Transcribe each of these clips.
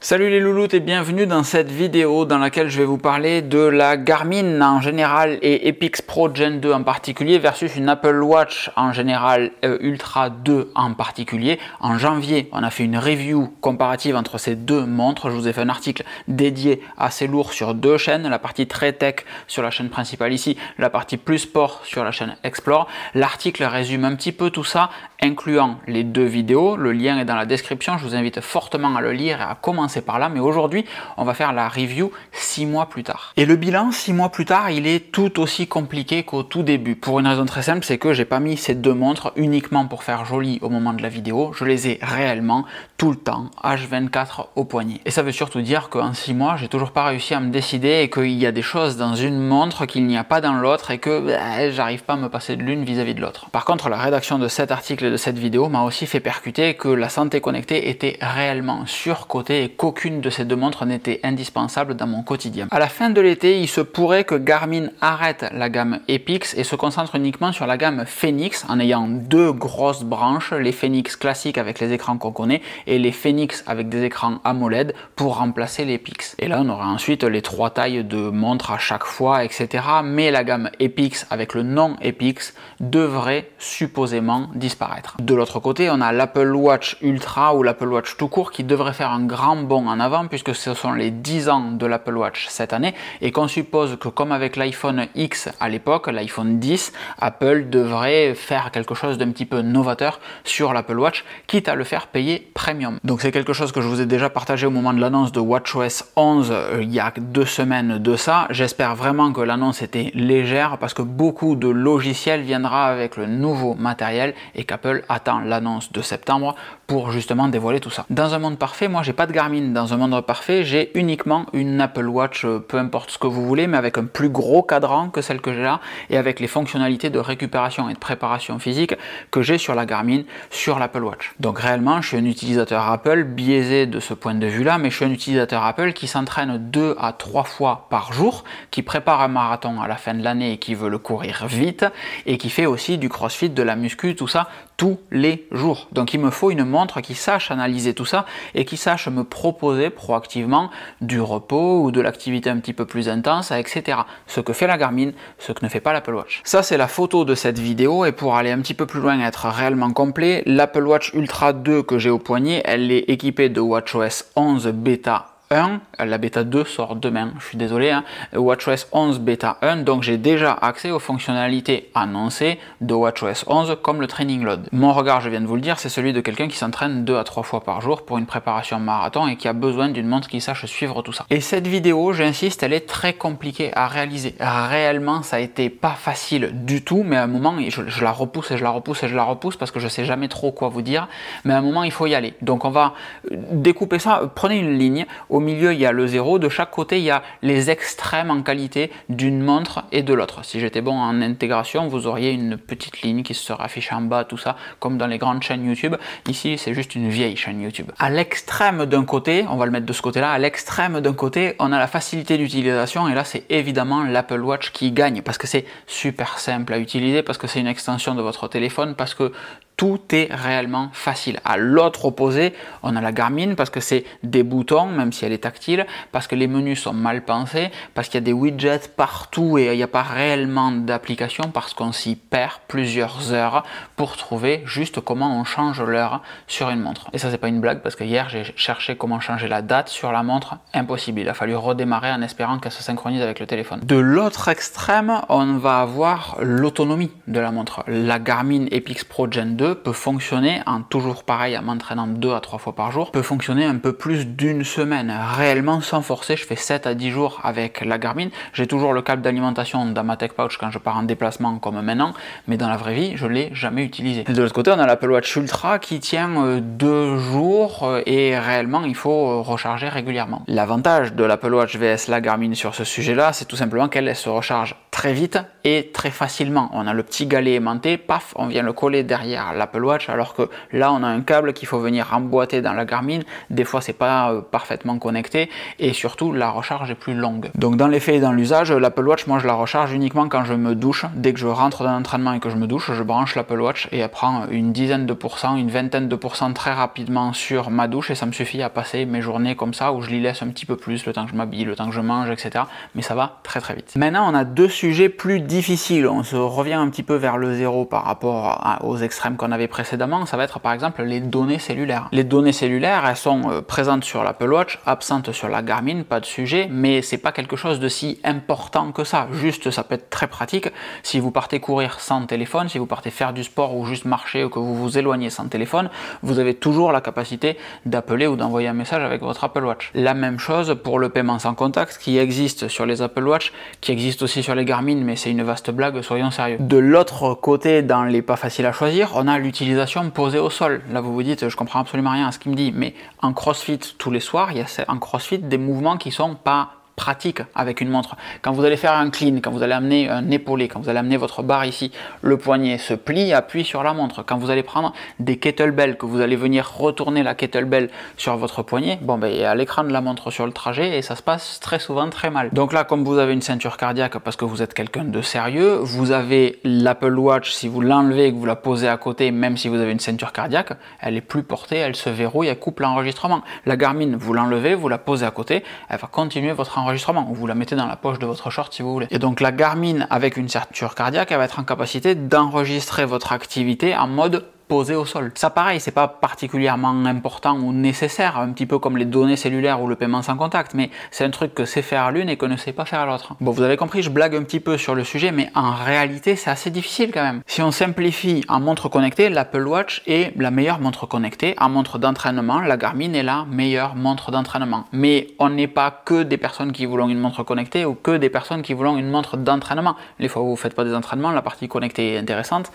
Salut les louloutes et bienvenue dans cette vidéo dans laquelle je vais vous parler de la Garmin en général et Epix Pro Gen 2 en particulier versus une Apple Watch en général Ultra 2 en particulier. En janvier, on a fait une review comparative entre ces deux montres. Je vous ai fait un article dédié assez lourd sur deux chaînes, la partie très tech sur la chaîne principale ici, la partie plus sport sur la chaîne Explore. L'article résume un petit peu tout ça, incluant les deux vidéos. Le lien est dans la description, je vous invite fortement à le lire et à commencer par là, mais aujourd'hui on va faire la review 6 mois plus tard. Et le bilan 6 mois plus tard, il est tout aussi compliqué qu'au tout début, pour une raison très simple, c'est que j'ai pas mis ces deux montres uniquement pour faire joli au moment de la vidéo, je les ai réellement tout le temps H24 au poignet. Et ça veut surtout dire qu'en 6 mois, j'ai toujours pas réussi à me décider et qu'il y a des choses dans une montre qu'il n'y a pas dans l'autre et que j'arrive pas à me passer de l'une vis-à-vis de l'autre. Par contre, la rédaction de cet article et de cette vidéo m'a aussi fait percuter que la santé connectée était réellement surcotée et qu'aucune de ces deux montres n'était indispensable dans mon quotidien. À la fin de l'été, il se pourrait que Garmin arrête la gamme Epix et se concentre uniquement sur la gamme Fenix en ayant deux grosses branches, les Fenix classiques avec les écrans qu'on connaît et les Fenix avec des écrans AMOLED pour remplacer les Epix. Et là, on aura ensuite les trois tailles de montres à chaque fois, etc. Mais la gamme Epix avec le nom Epix devrait supposément disparaître. De l'autre côté, on a l'Apple Watch Ultra ou l'Apple Watch tout court qui devrait faire un grand bond en avant puisque ce sont les 10 ans de l'Apple Watch cette année et qu'on suppose que comme avec l'iPhone X à l'époque, l'iPhone 10, Apple devrait faire quelque chose d'un petit peu novateur sur l'Apple Watch, quitte à le faire payer premium. Donc c'est quelque chose que je vous ai déjà partagé au moment de l'annonce de WatchOS 11 il y a 2 semaines de ça. J'espère vraiment que l'annonce était légère parce que beaucoup de logiciels viendra avec le nouveau matériel et qu'Apple attend l'annonce de septembre pour justement dévoiler tout ça. Dans un monde parfait, moi j'ai pas de Garmin. Dans un monde parfait, j'ai uniquement une Apple Watch, peu importe ce que vous voulez, mais avec un plus gros cadran que celle que j'ai là et avec les fonctionnalités de récupération et de préparation physique que j'ai sur la Garmin, sur l'Apple Watch. Donc réellement, je suis un utilisateur Apple biaisé de ce point de vue là, mais je suis un utilisateur Apple qui s'entraîne 2 à 3 fois par jour, qui prépare un marathon à la fin de l'année et qui veut le courir vite et qui fait aussi du crossfit, de la muscu, tout ça tous les jours. Donc il me faut une montre qui sache analyser tout ça et qui sache me proposer proactivement du repos ou de l'activité un petit peu plus intense, etc. Ce que fait la Garmin, ce que ne fait pas l'Apple Watch. Ça c'est la photo de cette vidéo et pour aller un petit peu plus loin et être réellement complet, l'Apple Watch Ultra 2 que j'ai au poignet, elle est équipée de WatchOS 11 Beta 1, la bêta 2 sort demain, je suis désolé, hein. WatchOS 11 bêta 1, donc j'ai déjà accès aux fonctionnalités annoncées de WatchOS 11 comme le training load. Mon regard, je viens de vous le dire, c'est celui de quelqu'un qui s'entraîne 2 à 3 fois par jour pour une préparation marathon et qui a besoin d'une montre qui sache suivre tout ça. Et cette vidéo, j'insiste, elle est très compliquée à réaliser. Réellement, ça a été pas facile du tout, mais à un moment, je la repousse et je la repousse et je la repousse parce que je sais jamais trop quoi vous dire, mais à un moment, il faut y aller. Donc on va découper ça, prenez une ligne, au milieu il y a le 0, de chaque côté il y a les extrêmes en qualité d'une montre et de l'autre. Si j'étais bon en intégration, vous auriez une petite ligne qui se serait affichée en bas, tout ça, comme dans les grandes chaînes YouTube. Ici c'est juste une vieille chaîne YouTube. À l'extrême d'un côté, on va le mettre de ce côté là, à l'extrême d'un côté on a la facilité d'utilisation et là c'est évidemment l'Apple Watch qui gagne parce que c'est super simple à utiliser, parce que c'est une extension de votre téléphone, parce que tout est réellement facile. À l'autre opposé, on a la Garmin parce que c'est des boutons, même si elle est tactile, parce que les menus sont mal pensés, parce qu'il y a des widgets partout et il n'y a pas réellement d'application, parce qu'on s'y perd plusieurs heures pour trouver juste comment on change l'heure sur une montre. Et ça, c'est pas une blague parce que hier, j'ai cherché comment changer la date sur la montre, impossible. Il a fallu redémarrer en espérant qu'elle se synchronise avec le téléphone. De l'autre extrême, on va avoir l'autonomie de la montre. La Garmin Epix Pro Gen 2 peut fonctionner en toujours pareil, en m'entraînant 2 à 3 fois par jour, peut fonctionner un peu plus d'une semaine. Réellement, sans forcer, je fais 7 à 10 jours avec la Garmin. J'ai toujours le câble d'alimentation dans ma Tech Pouch quand je pars en déplacement comme maintenant, mais dans la vraie vie, je ne l'ai jamais utilisé. De l'autre côté, on a l'Apple Watch Ultra qui tient 2 jours et réellement, il faut recharger régulièrement. L'avantage de l'Apple Watch vs la Garmin sur ce sujet-là, c'est tout simplement qu'elle se recharge très vite et très facilement. On a le petit galet aimanté, paf, on vient le coller derrière vers l'Apple Watch, alors que là on a un câble qu'il faut venir emboîter dans la Garmin, des fois c'est pas parfaitement connecté et surtout la recharge est plus longue. Donc dans les faits et dans l'usage, l'Apple Watch, moi je la recharge uniquement quand je me douche. Dès que je rentre dans l'entraînement et que je me douche, je branche l'Apple Watch et elle prend une dizaine de pourcents, une vingtaine de pourcents très rapidement sur ma douche et ça me suffit à passer mes journées comme ça où je l'y laisse un petit peu plus, le temps que je m'habille, le temps que je mange, etc. Mais ça va très très vite. Maintenant on a deux sujets plus difficiles, on se revient un petit peu vers le zéro par rapport aux extrêmes qu'on avait précédemment. Ça va être par exemple les données cellulaires. Les données cellulaires, elles sont présentes sur l'Apple Watch, absentes sur la Garmin, pas de sujet, mais c'est pas quelque chose de si important que ça. Juste, ça peut être très pratique si vous partez courir sans téléphone, si vous partez faire du sport ou juste marcher ou que vous vous éloignez sans téléphone, vous avez toujours la capacité d'appeler ou d'envoyer un message avec votre Apple Watch. La même chose pour le paiement sans contact qui existe sur les Apple Watch, qui existe aussi sur les Garmin, mais c'est une vaste blague, soyons sérieux. De l'autre côté, dans les pas faciles à choisir, on a l'utilisation posée au sol. Là, vous vous dites, je comprends absolument rien à ce qu'il me dit, mais en CrossFit, tous les soirs, il y a en CrossFit des mouvements qui sont pas pratique avec une montre. Quand vous allez faire un clean, quand vous allez amener un épaulé, quand vous allez amener votre barre ici, le poignet se plie, appuie sur la montre. Quand vous allez prendre des kettlebells, que vous allez venir retourner la kettlebell sur votre poignet, bon ben il y a l'écran de la montre sur le trajet et ça se passe très souvent très mal. Donc là, comme vous avez une ceinture cardiaque parce que vous êtes quelqu'un de sérieux, vous avez l'Apple Watch, si vous l'enlevez et que vous la posez à côté, même si vous avez une ceinture cardiaque, elle est plus portée, elle se verrouille, elle coupe l'enregistrement. La Garmin, vous l'enlevez, vous la posez à côté, elle va continuer votre enregistrement, ou vous la mettez dans la poche de votre short si vous voulez. Et donc la Garmin avec une ceinture cardiaque, elle va être en capacité d'enregistrer votre activité en mode posé au sol. Ça pareil, c'est pas particulièrement important ou nécessaire, un petit peu comme les données cellulaires ou le paiement sans contact, mais c'est un truc que sait faire l'une et que ne sait pas faire l'autre. Bon, vous avez compris, je blague un petit peu sur le sujet, mais en réalité, c'est assez difficile quand même. Si on simplifie en montre connectée, l'Apple Watch est la meilleure montre connectée. En montre d'entraînement, la Garmin est la meilleure montre d'entraînement. Mais on n'est pas que des personnes qui voulons une montre connectée ou que des personnes qui voulons une montre d'entraînement. Les fois où vous ne faites pas des entraînements, la partie connectée est intéressante,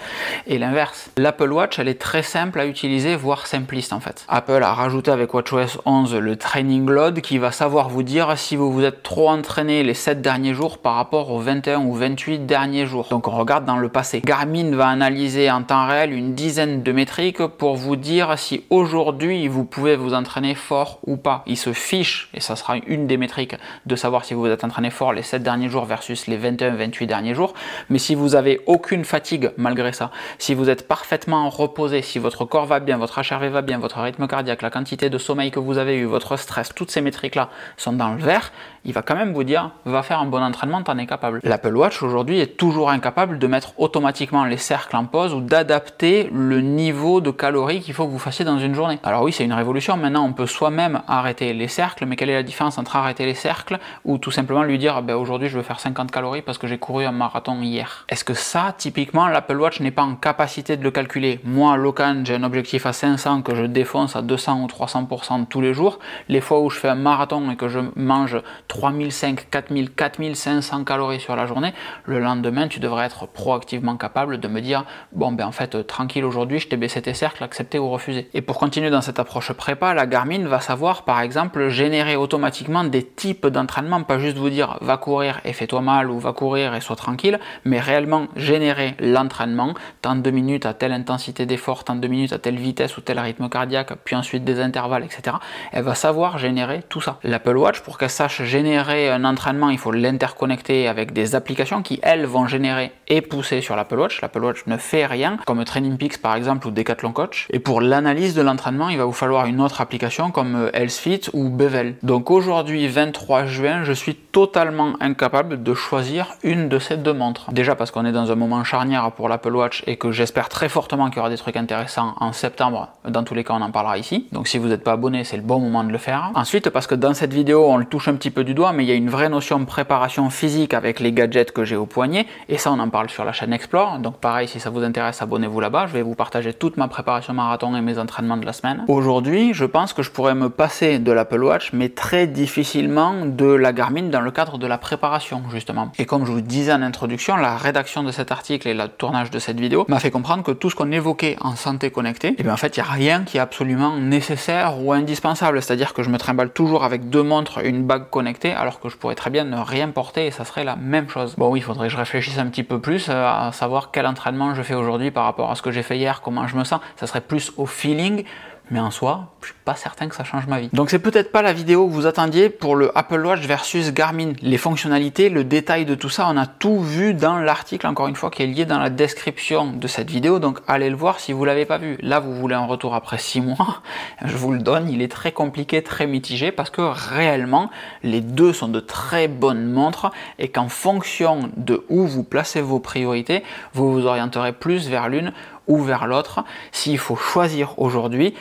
et l'inverse. L'Apple Watch, elle est très simple à utiliser, voire simpliste en fait. Apple a rajouté avec WatchOS 11 le Training Load qui va savoir vous dire si vous vous êtes trop entraîné les 7 derniers jours par rapport aux 21 ou 28 derniers jours. Donc on regarde dans le passé. Garmin va analyser en temps réel une dizaine de métriques pour vous dire si aujourd'hui vous pouvez vous entraîner fort ou pas. Il se fiche, et ça sera une des métriques, de savoir si vous vous êtes entraîné fort les 7 derniers jours versus les 21-28 derniers jours. Mais si vous avez aucune fatigue malgré ça, si vous êtes parfaitement reposé, si votre corps va bien, votre HRV va bien, votre rythme cardiaque, la quantité de sommeil que vous avez eu, votre stress, toutes ces métriques-là sont dans le vert, il va quand même vous dire, va faire un bon entraînement, t'en es capable. L'Apple Watch aujourd'hui est toujours incapable de mettre automatiquement les cercles en pause ou d'adapter le niveau de calories qu'il faut que vous fassiez dans une journée. Alors oui, c'est une révolution, maintenant on peut soi-même arrêter les cercles, mais quelle est la différence entre arrêter les cercles ou tout simplement lui dire, ben, aujourd'hui je vais faire 50 calories parce que j'ai couru un marathon hier. Est-ce que ça, typiquement, l'Apple Watch n'est pas en capacité de le calculer? Moi, Locan, j'ai un objectif à 500 que je défonce à 200 ou 300% tous les jours. Les fois où je fais un marathon et que je mange 3500, 4000, 4500 calories sur la journée, le lendemain, tu devrais être proactivement capable de me dire, bon ben en fait, tranquille aujourd'hui, je t'ai baissé tes cercles, accepter ou refuser. Et pour continuer dans cette approche prépa, la Garmin va savoir, par exemple, générer automatiquement des types d'entraînement, pas juste vous dire, va courir et fais-toi mal ou va courir et sois tranquille, mais réellement générer l'entraînement, tant de minutes à telle intensité d'effort, tant de minutes à telle vitesse ou tel rythme cardiaque, puis ensuite des intervalles, etc. Elle va savoir générer tout ça. L'Apple Watch, pour qu'elle sache générer un entraînement, il faut l'interconnecter avec des applications qui, elles, vont générer et pousser sur l'Apple Watch. L'Apple Watch ne fait rien, comme Training Peaks par exemple ou Decathlon Coach. Et pour l'analyse de l'entraînement, il va vous falloir une autre application comme Healthfit ou Bevel. Donc aujourd'hui, 23 juin, je suis totalement incapable de choisir une de ces deux montres. Déjà parce qu'on est dans un moment charnière pour l'Apple Watch et que j'espère très fortement qu'il y aura des trucs intéressants en septembre. Dans tous les cas, on en parlera ici. Donc si vous n'êtes pas abonné, c'est le bon moment de le faire. Ensuite, parce que dans cette vidéo, on le touche un petit peu du doigt, mais il y a une vraie notion de préparation physique avec les gadgets que j'ai au poignet. Et ça, on en parle sur la chaîne Explore. Donc pareil, si ça vous intéresse, abonnez-vous là-bas. Je vais vous partager toute ma préparation marathon et mes entraînements de la semaine. Aujourd'hui, je pense que je pourrais me passer de l'Apple Watch, mais très difficilement de la Garmin dans le cadre de la préparation, justement. Et comme je vous disais en introduction, la rédaction de cet article et le tournage de cette vidéo m'a fait comprendre que tout ce qu'on évoquait marqué en santé connectée, et bien en fait il n'y a rien qui est absolument nécessaire ou indispensable, c'est-à-dire que je me trimballe toujours avec 2 montres, une bague connectée, alors que je pourrais très bien ne rien porter et ça serait la même chose. Bon oui, il faudrait que je réfléchisse un petit peu plus à savoir quel entraînement je fais aujourd'hui par rapport à ce que j'ai fait hier, comment je me sens, ça serait plus au feeling. Mais en soi, je suis pas certain que ça change ma vie. Donc c'est peut-être pas la vidéo que vous attendiez pour le Apple Watch versus Garmin. Les fonctionnalités, le détail de tout ça, on a tout vu dans l'article, encore une fois, qui est lié dans la description de cette vidéo. Donc allez le voir si vous l'avez pas vu. Là, vous voulez un retour après 6 mois, je vous le donne. Il est très compliqué, très mitigé, parce que réellement, les deux sont de très bonnes montres et qu'en fonction de où vous placez vos priorités, vous vous orienterez plus vers l'une ou vers l'autre. S'il faut choisir aujourd'hui,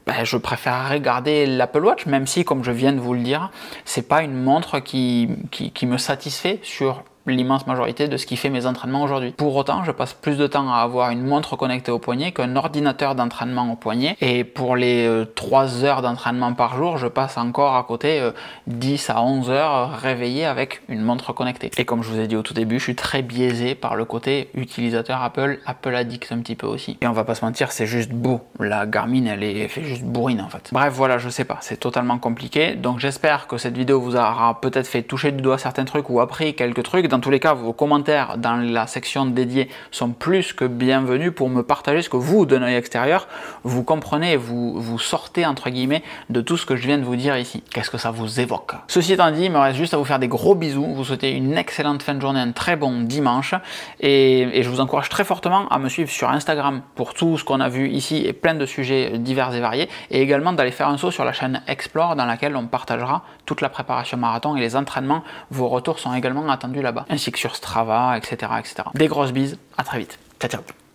ben, je préférerais garder l'Apple Watch, même si, comme je viens de vous le dire, c'est pas une montre qui me satisfait sur l'immense majorité de ce qui fait mes entraînements aujourd'hui. Pour autant, je passe plus de temps à avoir une montre connectée au poignet qu'un ordinateur d'entraînement au poignet, et pour les 3 heures d'entraînement par jour, je passe encore à côté 10 à 11 heures réveillé avec une montre connectée. Et comme je vous ai dit au tout début, je suis très biaisé par le côté utilisateur Apple addict un petit peu aussi. Et on va pas se mentir, c'est juste beau. La Garmin, elle fait juste bourrine en fait. Bref, voilà, je sais pas, c'est totalement compliqué. Donc j'espère que cette vidéo vous aura peut-être fait toucher du doigt certains trucs ou appris quelques trucs. Dans tous les cas, vos commentaires dans la section dédiée sont plus que bienvenus pour me partager ce que vous, d'un œil extérieur, vous comprenez et vous sortez entre guillemets de tout ce que je viens de vous dire ici. Qu'est-ce que ça vous évoque? Ceci étant dit, il me reste juste à vous faire des gros bisous, vous souhaiter une excellente fin de journée, un très bon dimanche, et je vous encourage très fortement à me suivre sur Instagram pour tout ce qu'on a vu ici et plein de sujets divers et variés, et également d'aller faire un saut sur la chaîne Explore dans laquelle on partagera toute la préparation marathon et les entraînements. Vos retours sont également attendus là-bas, ainsi que sur Strava, etc., etc. Des grosses bises, à très vite. Ciao, ciao.